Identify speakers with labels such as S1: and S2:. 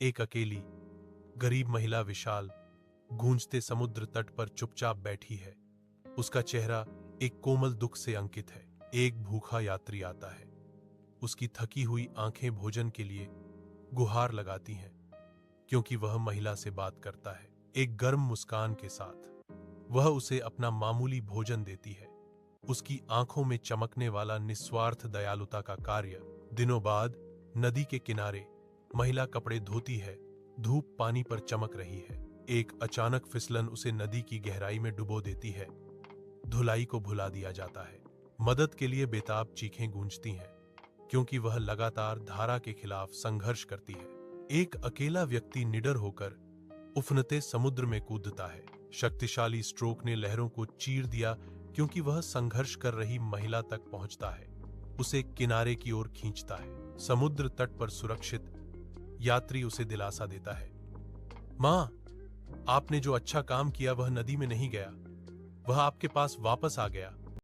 S1: एक अकेली गरीब महिला विशाल गूंजते समुद्र तट पर चुपचाप बैठी है। उसका चेहरा एक कोमल दुख से अंकित है। एक भूखा यात्री आता है। उसकी थकी हुई आंखें भोजन के लिए गुहार लगाती हैं, क्योंकि वह महिला से बात करता है। एक गर्म मुस्कान के साथ वह उसे अपना मामूली भोजन देती है। उसकी आंखों में चमकने वाला निस्वार्थ दयालुता का कार्य। दिनों बाद नदी के किनारे महिला कपड़े धोती है। धूप पानी पर चमक रही है। एक अचानक फिसलन उसे नदी की गहराई में डुबो देती है। धुलाई को भुला दिया जाता है। मदद के लिए बेताब चीखें गूंजती हैं, क्योंकि वह लगातार धारा के खिलाफ संघर्ष करती है। एक अकेला व्यक्ति निडर होकर उफनते समुद्र में कूदता है। शक्तिशाली स्ट्रोक ने लहरों को चीर दिया, क्योंकि वह संघर्ष कर रही महिला तक पहुंचता है, उसे किनारे की ओर खींचता है। समुद्र तट पर सुरक्षित यात्री उसे दिलासा देता है। मां, आपने जो अच्छा काम किया वह नदी में नहीं गया, वह आपके पास वापस आ गया।